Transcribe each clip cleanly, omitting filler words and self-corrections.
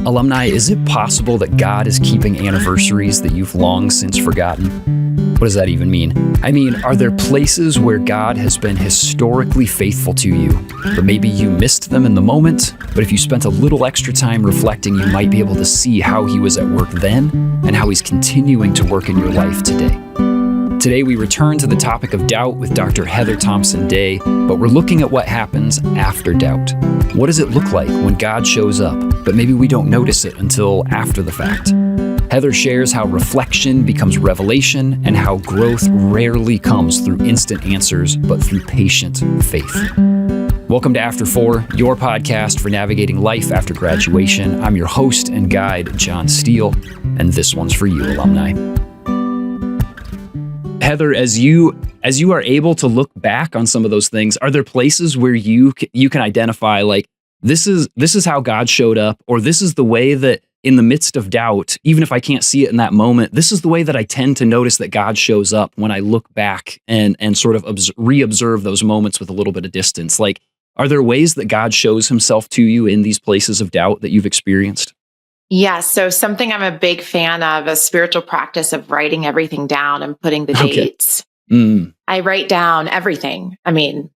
Alumni, is it possible that God is keeping anniversaries that you've long since forgotten? What does that even mean? I mean, are there places where God has been historically faithful to you, but maybe you missed them in the moment, but if you spent a little extra time reflecting, you might be able to see how he was at work then and how he's continuing to work in your life today. Today, we return to the topic of doubt with Dr. Heather Thompson Day, but we're looking at what happens after doubt. What does it look like when God shows up, but maybe we don't notice it until after the fact? Heather shares how reflection becomes revelation and how growth rarely comes through instant answers, but through patient faith. Welcome to After 4, your podcast for navigating life after graduation. I'm your host and guide, John Steele, and this one's for you, alumni. Heather, as you are able to look back on some of those things, are there places where you can identify, like, this is how God showed up, or this is the way that in the midst of doubt, even if I can't see it in that moment, this is the way that I tend to notice that God shows up when I look back and sort of re-observe those moments with a little bit of distance? Like, are there ways that God shows himself to you in these places of doubt that you've experienced? Yeah. So something I'm a big fan of, a spiritual practice of writing everything down and putting the dates. I write down everything. I mean,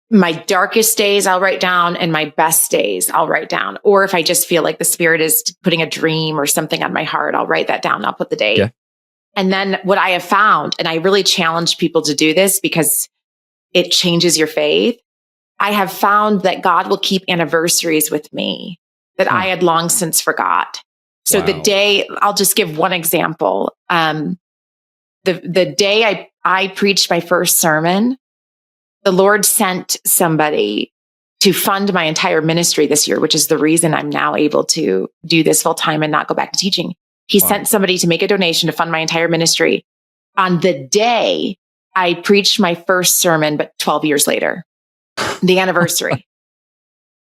my darkest days I'll write down, and my best days I'll write down. Or if I just feel like the Spirit is putting a dream or something on my heart, I'll write that down. I'll put the date. Yeah. And then what I have found, and I really challenge people to do this because it changes your faith. I have found that God will keep anniversaries with me that I had long since forgot. So the day, I'll just give one example. The day I preached my first sermon, the Lord sent somebody to fund my entire ministry this year, which is the reason I'm now able to do this full time and not go back to teaching. He sent somebody to make a donation to fund my entire ministry on the day I preached my first sermon, but 12 years later, the anniversary.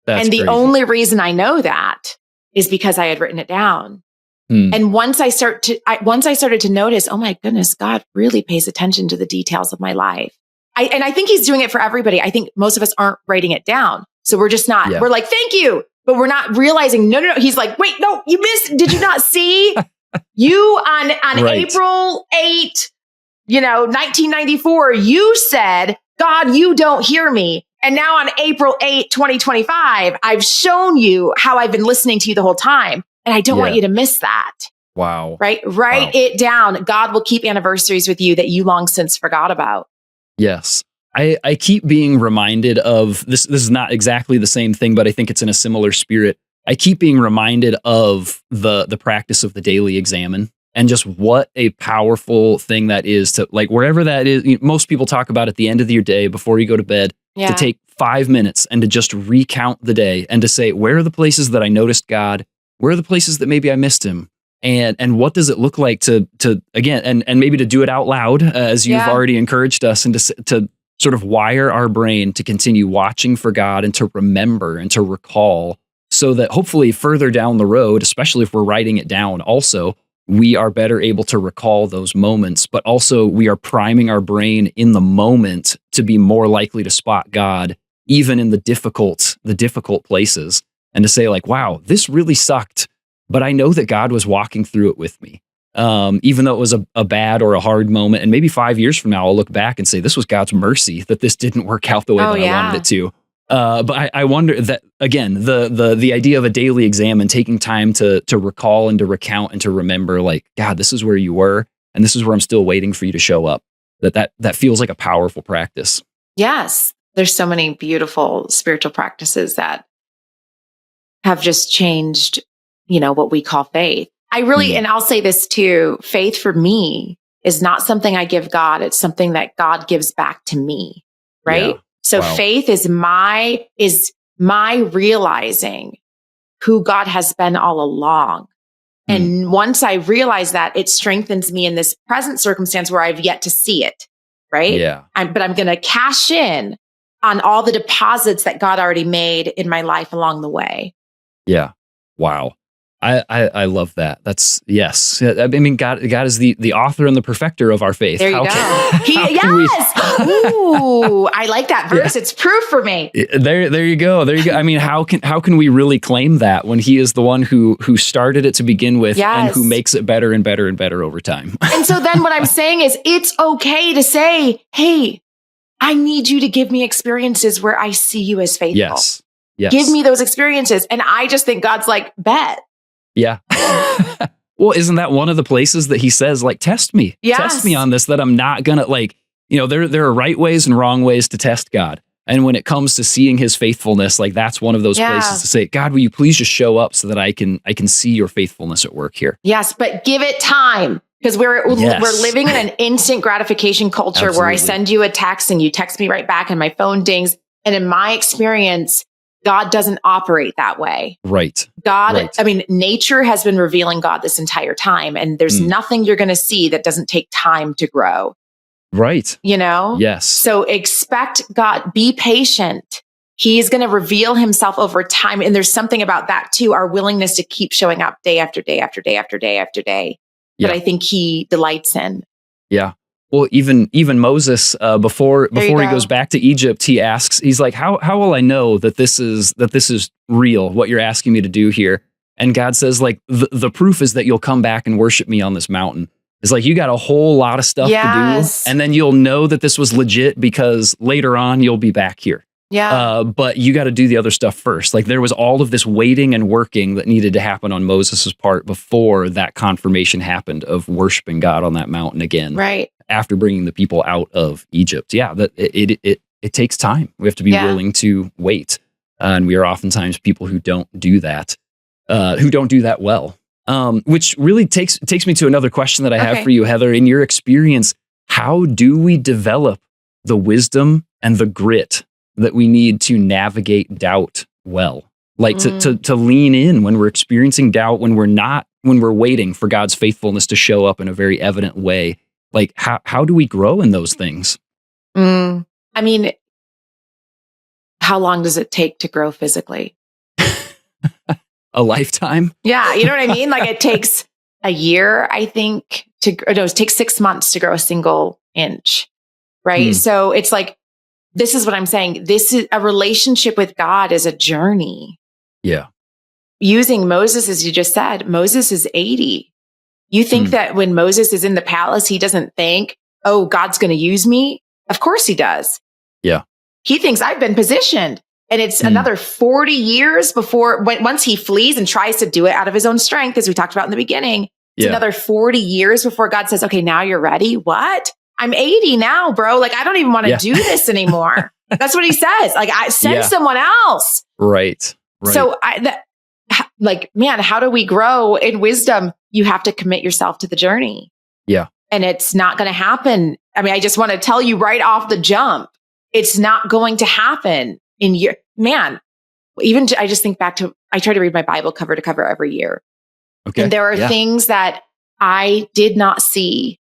And the only reason I know that is because I had written it down. And once I started to notice, oh my goodness, God really pays attention to the details of my life. I think he's doing it for everybody. I think most of us aren't writing it down. So we're just not, we're like, thank you. But we're not realizing, no. He's like, wait, no, you missed. Did you not see you on April 8, 1994, you said, God, you don't hear me. And now on April 8, 2025, I've shown you how I've been listening to you the whole time. And I don't want you to miss that. Wow. Right? Write it down. God will keep anniversaries with you that you long since forgot about. Yes. I keep being reminded of this. This is not exactly the same thing, but I think it's in a similar spirit. I keep being reminded of the practice of the daily examine and just what a powerful thing that is to, like, wherever that is. Most people talk about at the end of your day before you go to bed, to take 5 minutes and to just recount the day and to say, where are the places that I noticed God? Where are the places that maybe I missed him? And what does it look like to again, and maybe to do it out loud, as you've already encouraged us, and to sort of wire our brain to continue watching for God and to remember and to recall, so that hopefully further down the road, especially if we're writing it down, also, we are better able to recall those moments, but also we are priming our brain in the moment to be more likely to spot God, even in the difficult places, and to say, like, wow, this really sucked, but I know that God was walking through it with me. Even though it was a bad or a hard moment, and maybe 5 years from now, I'll look back and say, this was God's mercy that this didn't work out the way that I wanted it to. But I wonder that, again, the idea of a daily exam and taking time to recall and to recount and to remember, like, God, this is where you were, and this is where I'm still waiting for you to show up. That feels like a powerful practice. Yes. There's so many beautiful spiritual practices that have just changed, what we call faith. I really, and I'll say this too, faith for me is not something I give God. It's something that God gives back to me. Right. Yeah. So faith is my realizing who God has been all along. And once I realize that, it strengthens me in this present circumstance where I've yet to see it. Right. Yeah. But I'm going to cash in on all the deposits that God already made in my life along the way. Yeah. Wow. I love that. That's yes. I mean, God is the author and the perfecter of our faith. There you go. Yes. Ooh, I like that verse. Yeah. It's proof for me. There you go. There you go. I mean, how can we really claim that when he is the one who started it to begin with and who makes it better and better and better over time? And so then what I'm saying is it's okay to say, hey, I need you to give me experiences where I see you as faithful. Yes. Give me those experiences. And I just think God's like, bet. Yeah. Well, isn't that one of the places that he says, like, test me, test me on this, that I'm not gonna, like, there are right ways and wrong ways to test God. And when it comes to seeing his faithfulness, like that's one of those places to say, God, will you please just show up so that I can see your faithfulness at work here? Yes, but give it time. Because we're living in an instant gratification culture where I send you a text and you text me right back and my phone dings. And in my experience, God doesn't operate that way. Right. I mean, nature has been revealing God this entire time, and there's nothing you're going to see that doesn't take time to grow. Right. Yes. So expect God, be patient. He's going to reveal himself over time. And there's something about that too, our willingness to keep showing up day after day after day after day after day that I think he delights in. Yeah. Well, even Moses, before he goes back to Egypt, he asks, he's like, how will I know that this is real, what you're asking me to do here? And God says, like, the proof is that you'll come back and worship me on this mountain. It's like, you got a whole lot of stuff to do, and then you'll know that this was legit because later on you'll be back here. Yeah. But you got to do the other stuff first. Like, there was all of this waiting and working that needed to happen on Moses's part before that confirmation happened of worshiping God on that mountain again. Right. After bringing the people out of Egypt. Yeah, that it takes time. We have to be willing to wait. And we are oftentimes people who don't do that, well. Which really takes me to another question that I have for you, Heather. In your experience, how do we develop the wisdom and the grit that we need to navigate doubt well? Like to lean in when we're experiencing doubt, when we're waiting for God's faithfulness to show up in a very evident way. Like, how do we grow in those things? I mean, how long does it take to grow physically? A lifetime? Yeah, you know what I mean? Like, it takes a year, I think, it takes 6 months to grow a single inch, right? So it's like, this is what I'm saying. This is a relationship with God is a journey. Yeah. Using Moses, as you just said, Moses is 80. You think that when Moses is in the palace, he doesn't think, oh, God's going to use me? Of course he does. Yeah. He thinks I've been positioned. And it's another 40 years before, once he flees and tries to do it out of his own strength, as we talked about in the beginning, it's another 40 years before God says, okay, now you're ready. What? I'm 80 now, bro. Like, I don't even want to do this anymore. That's what he says. Like, I send someone else. Right. So man, how do we grow in wisdom? You have to commit yourself to the journey. Yeah. And it's not going to happen. I mean, I just want to tell you right off the jump, it's not going to happen I just think back to, I try to read my Bible cover to cover every year. Okay. And there are things that I did not see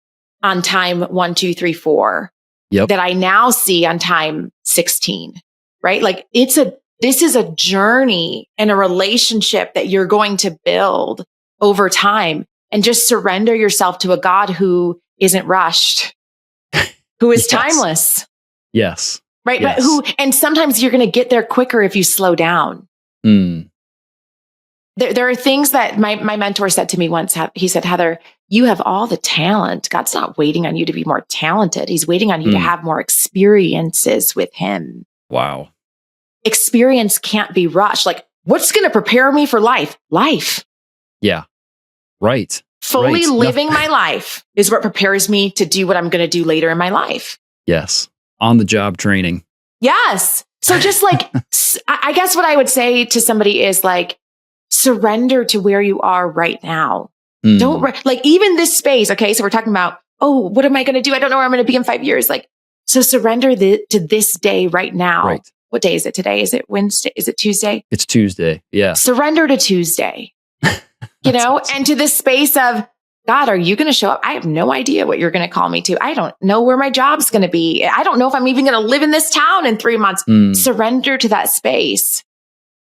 on time 1, 2, 3, 4 that I now see on time 16, right? Like, this is a journey and a relationship that you're going to build over time, and just surrender yourself to a God who isn't rushed, who is timeless. Yes. Right. Yes. But and sometimes you're going to get there quicker if you slow down. There are things that my mentor said to me once. He said, Heather, you have all the talent. God's not waiting on you to be more talented. He's waiting on you to have more experiences with him. Wow. Experience can't be rushed. Like, what's going to prepare me for life? Life. Yeah. Right. Fully living my life is what prepares me to do what I'm going to do later in my life. Yes. On the job training. Yes. So just like, I guess what I would say to somebody is like, surrender to where you are right now. Don't like even this space. Okay. So we're talking about, oh, what am I going to do? I don't know where I'm going to be in 5 years. Like, so surrender to this day right now. Right. What day is it today? Is it Wednesday? Is it Tuesday? It's Tuesday. Yeah. Surrender to Tuesday, awesome. And to this space of, God, are you going to show up? I have no idea what you're going to call me to. I don't know where my job's going to be. I don't know if I'm even going to live in this town in 3 months. Surrender to that space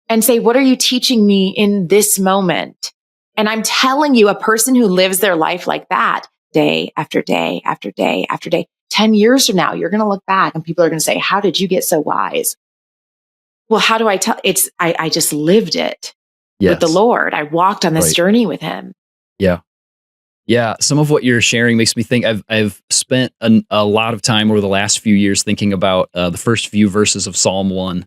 and say, what are you teaching me in this moment? And I'm telling you, a person who lives their life like that, day after day after day after day, 10 years from now, you're going to look back and people are going to say, how did you get so wise? Well, how do I tell? I just lived it with the Lord. I walked on this journey with him. Yeah. Yeah. Some of what you're sharing makes me think I've spent a lot of time over the last few years thinking about the first few verses of Psalm 1,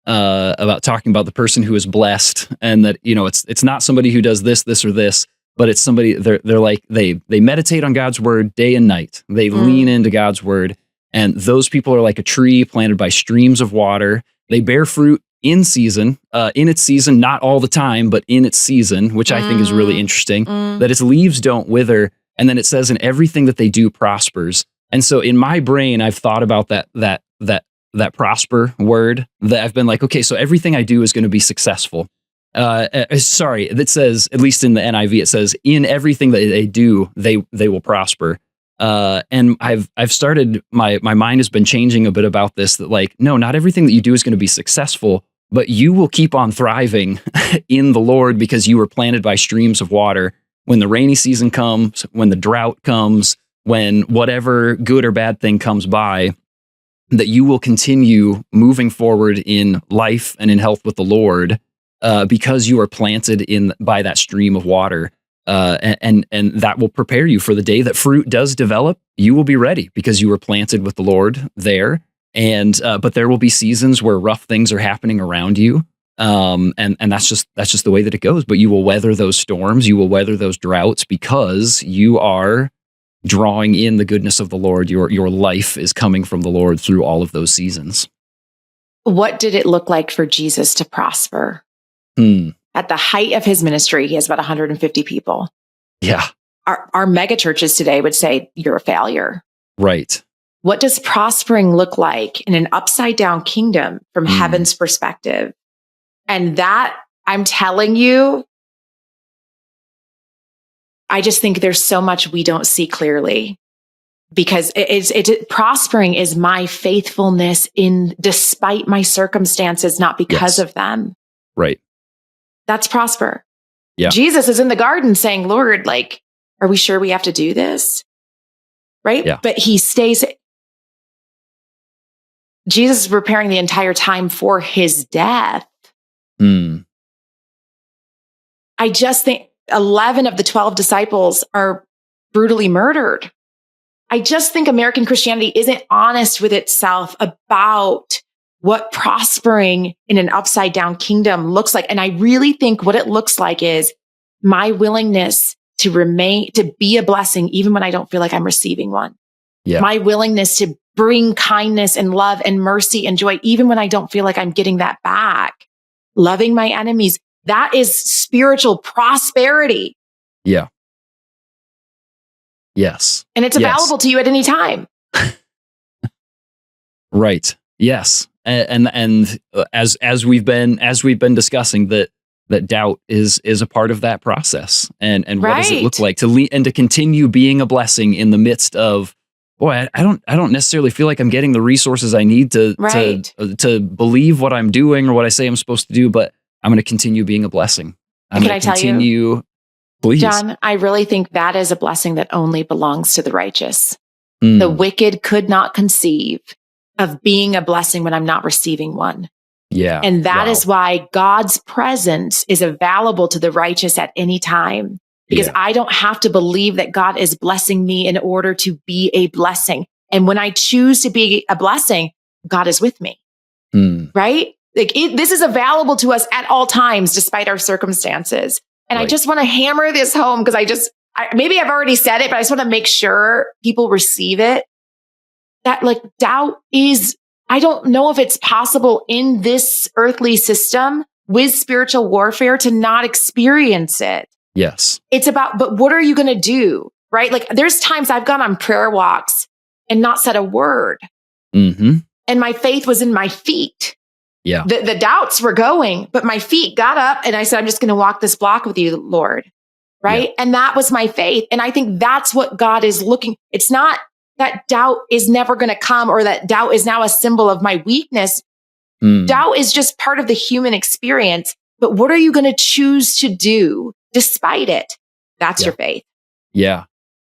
about talking about the person who is blessed, and that, it's not somebody who does this or this, but it's somebody they're like, they meditate on God's word day and night. They lean into God's word. And those people are like a tree planted by streams of water. They bear fruit in its season, not all the time, but in its season, which I think is really interesting, that its leaves don't wither. And then it says, in everything that they do prospers. And so in my brain, I've thought about that prosper word, that I've been like, okay, so everything I do is going to be successful. Sorry, that says, at least in the NIV, it says, in everything that they do, they will prosper. And I've started, my mind has been changing a bit about this, that like, no, not everything that you do is going to be successful, but you will keep on thriving in the Lord because you were planted by streams of water. When the rainy season comes, when the drought comes, when whatever good or bad thing comes by, that you will continue moving forward in life and in health with the Lord, because you are planted by that stream of water. And that will prepare you for the day that fruit does develop. You will be ready because you were planted with the Lord there. And but there will be seasons where rough things are happening around you. And that's just the way that it goes. But you will weather those storms, you will weather those droughts, because you are drawing in the goodness of the Lord. Your life is coming from the Lord through all of those seasons. What did it look like for Jesus to prosper? At the height of his ministry, he has about 150 people. Yeah. Our mega churches today would say you're a failure. Right. What does prospering look like in an upside down kingdom from heaven's perspective? And that, I'm telling you, I just think there's so much we don't see clearly, because prospering is my faithfulness despite my circumstances, not because of them. Right. That's prosper. Yeah. Jesus is in the garden saying, Lord, like, are we sure we have to do this? Right. Yeah. But he stays. Jesus is preparing the entire time for his death. I just think 11 of the 12 disciples are brutally murdered. I just think American Christianity isn't honest with itself about what prospering in an upside down kingdom looks like. And I really think what it looks like is my willingness to be a blessing, even when I don't feel like I'm receiving one. Yeah. My willingness to bring kindness and love and mercy and joy, even when I don't feel like I'm getting that back. Loving my enemies. That is spiritual prosperity. Yeah. Yes. And it's available to you at any time. Right. Yes. And as we've been discussing, that doubt is a part of that process. And what does it look like to continue being a blessing in the midst of, boy, I don't necessarily feel like I'm getting the resources I need to believe what I'm doing or what I say I'm supposed to do, but I'm going to continue being a blessing. I'm going to continue. Please. John, I really think that is a blessing that only belongs to the righteous. The wicked could not conceive of being a blessing when I'm not receiving one. Yeah. And that is why God's presence is available to the righteous at any time. Because I don't have to believe that God is blessing me in order to be a blessing. And when I choose to be a blessing, God is with me. Right? Like this is available to us at all times, despite our circumstances. And I just want to hammer this home because maybe I've already said it, but I just want to make sure people receive it. That like doubt is, I don't know if it's possible in this earthly system with spiritual warfare to not experience it. Yes. It's about, but what are you going to do? Right? Like there's times I've gone on prayer walks and not said a word. And my faith was in my feet. Yeah. The doubts were going, but my feet got up and I said, I'm just going to walk this block with you, Lord. Right. Yeah. And that was my faith. And I think that's what God is looking. It's not that doubt is never going to come or that doubt is now a symbol of my weakness. Doubt is just part of the human experience. But what are you going to choose to do despite it. That's your faith. Yeah.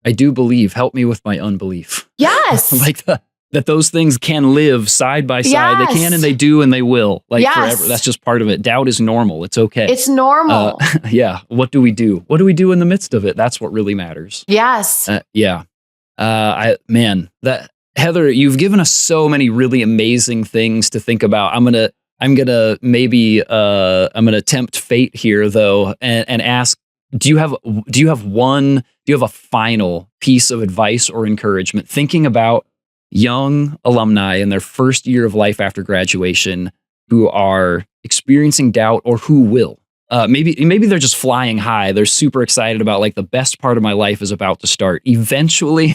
I do believe. Help me with my unbelief. Yes. Like that those things can live side by side. Yes. They can and they do and they will. Like forever. That's just part of it. Doubt is normal. It's okay. It's normal. Yeah. What do we do? What do we do in the midst of it? That's what really matters. Yes. Yeah. Heather, you've given us so many really amazing things to think about. I'm gonna tempt fate here though, and ask, do you have a final piece of advice or encouragement thinking about young alumni in their first year of life after graduation who are experiencing doubt or who will? Maybe they're just flying high. They're super excited about like the best part of my life is about to start. Eventually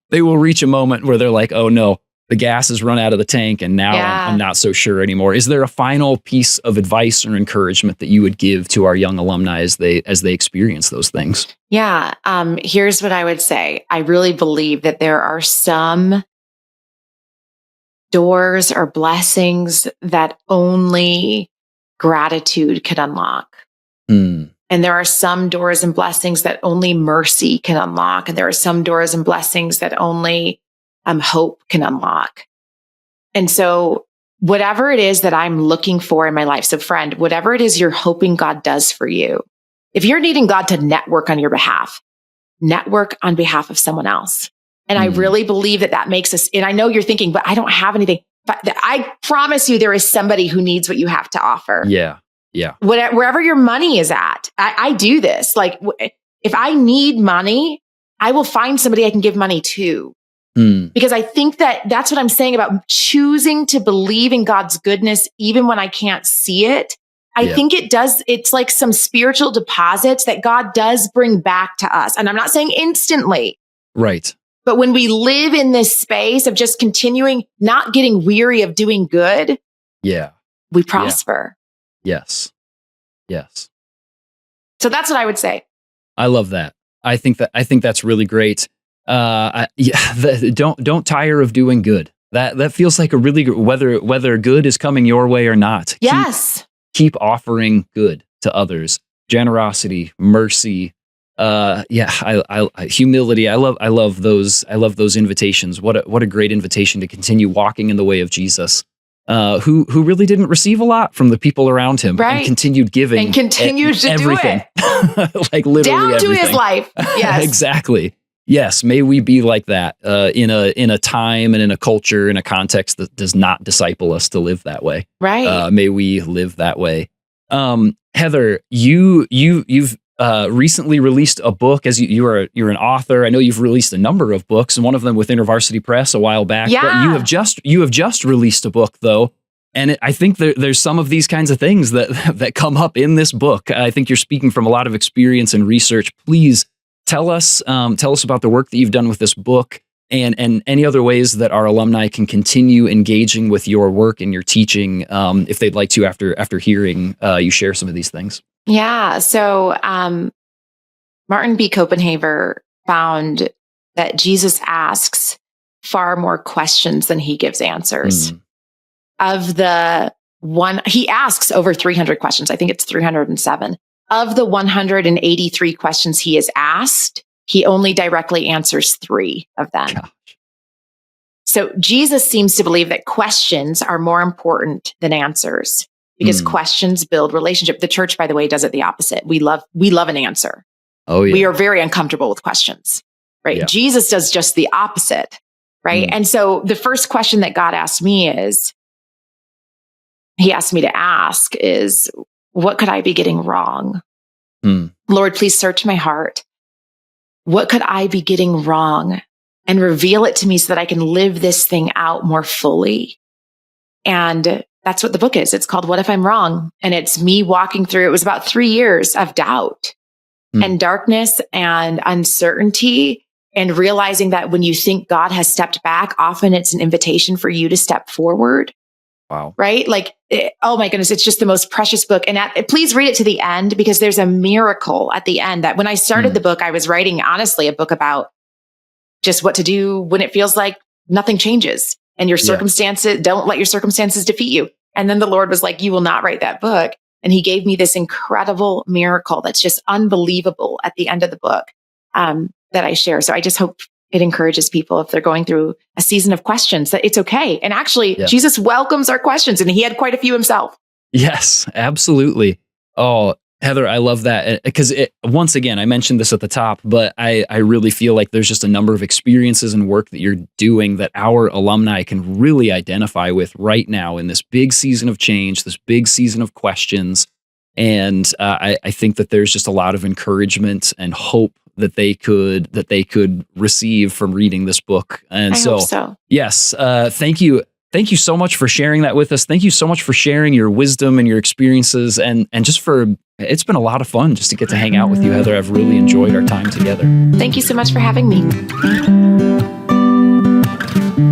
they will reach a moment where they're like, oh no, the gas has run out of the tank and now I'm not so sure anymore. Is there a final piece of advice or encouragement that you would give to our young alumni as they experience those things? Yeah. Here's what I would say. I really believe that there are some doors or blessings that only gratitude can unlock. And there are some doors and blessings that only mercy can unlock. And there are some doors and blessings that only hope can unlock. And so whatever it is that I'm looking for in my life, so friend, whatever it is you're hoping God does for you, if you're needing God to network on your behalf, network on behalf of someone else. And I really believe that makes us, and I know you're thinking, but I don't have anything. But I promise you there is somebody who needs what you have to offer. Yeah. Yeah. Wherever your money is at, I do this. Like if I need money, I will find somebody I can give money to. Because I think that's what I'm saying about choosing to believe in God's goodness, even when I can't see it. I think it's like some spiritual deposits that God does bring back to us. And I'm not saying instantly. Right. But when we live in this space of just continuing, not getting weary of doing good, we prosper. Yes. Yes. So that's what I would say. I love that. I think that's really great. Don't tire of doing good. That feels like a really good, whether good is coming your way or not. Yes. Keep offering good to others. Generosity, mercy. Humility. I love those invitations. What a great invitation to continue walking in the way of Jesus. Who really didn't receive a lot from the people around him, and continued giving and continued to everything. Do it, like literally down everything. to his life. Yes, exactly. Yes, may we be like that in a time and in a culture, in a context that does not disciple us to live that way. Right. May we live that way. Heather, you've recently released a book. As you're an author. I know you've released a number of books, and one of them with InterVarsity Press a while back. Yeah. But you have just released a book though, and I think there's some of these kinds of things that come up in this book. I think you're speaking from a lot of experience and research. Please tell us about the work that you've done with this book, and any other ways that our alumni can continue engaging with your work and your teaching, if they'd like to after hearing you share some of these things. Yeah. So Martin B. Copenhaver found that Jesus asks far more questions than he gives answers. He asks over 300 questions. I think it's 307. Of the 183 questions he has asked, he only directly answers 3 of them. Gosh. So Jesus seems to believe that questions are more important than answers, because questions build relationship. The church, by the way, does it the opposite. We love an answer. Oh, yeah. We are very uncomfortable with questions, right? Yeah. Jesus does just the opposite, right? And so the first question that God asked me to ask is, what could I be getting wrong? Lord, please search my heart. What could I be getting wrong? And reveal it to me so that I can live this thing out more fully. And that's what the book is. It's called What If I'm Wrong? And it's me walking through, it was about 3 years of doubt and darkness and uncertainty, and realizing that when you think God has stepped back, often it's an invitation for you to step forward. Wow. Right? Oh my goodness, it's just the most precious book. And please read it to the end, because there's a miracle at the end. That when I started the book, I was writing, honestly, a book about just what to do when it feels like nothing changes and your circumstances, don't let your circumstances defeat you. And then the Lord was like, you will not write that book And he gave me this incredible miracle that's just unbelievable at the end of the book that I share. So I just hope it encourages people if they're going through a season of questions that it's okay. And actually, Jesus welcomes our questions, and he had quite a few himself. Yes, absolutely. Oh, Heather, I love that because once again, I mentioned this at the top, but I really feel like there's just a number of experiences and work that you're doing that our alumni can really identify with right now in this big season of change, this big season of questions. And I think that there's just a lot of encouragement and hope that they could receive from reading this book. And I hope so. Yes, thank you. Thank you so much for sharing that with us. Thank you so much for sharing your wisdom and your experiences, and just it's been a lot of fun just to get to hang out with you, Heather. I've really enjoyed our time together. Thank you so much for having me.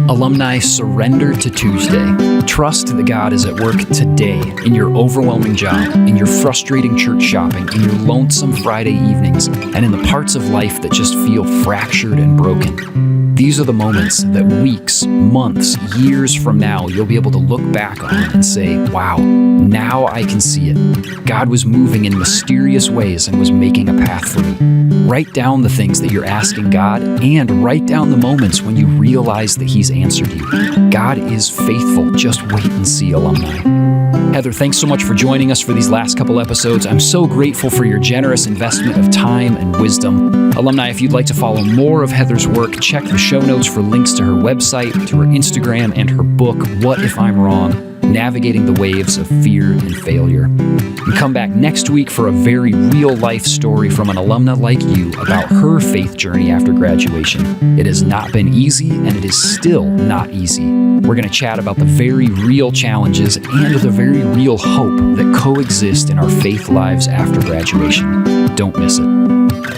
Alumni, surrender to Tuesday. Trust that God is at work today in your overwhelming job, in your frustrating church shopping, in your lonesome Friday evenings, and in the parts of life that just feel fractured and broken. These are the moments that weeks, months, years from now, you'll be able to look back on and say, wow, now I can see it. God was moving in mysterious ways and was making a path for me. Write down the things that you're asking God, and write down the moments when you realize that He's answered you. God is faithful. Just wait and see, alumni. Heather, thanks so much for joining us for these last couple episodes. I'm so grateful for your generous investment of time and wisdom. Alumni, if you'd like to follow more of Heather's work, check the show notes for links to her website, to her Instagram, and her book, What If I'm Wrong? Navigating the Waves of Fear and Failure. And come back next week for a very real-life story from an alumna like you about her faith journey after graduation. It has not been easy, and it is still not easy. We're going to chat about the very real challenges and the very real hope that coexist in our faith lives after graduation. Don't miss it.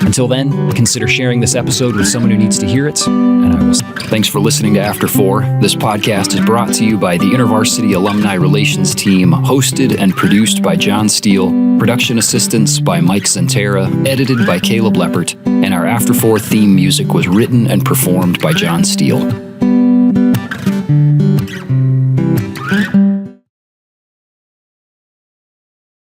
Until then, consider sharing this episode with someone who needs to hear it, and I will. Thanks for listening to After 4. This podcast is brought to you by the InterVarsity Alumni Relations Team, hosted and produced by John Steele, production assistance by Mike Santera, edited by Caleb Leppert, and our After 4 theme music was written and performed by John Steele.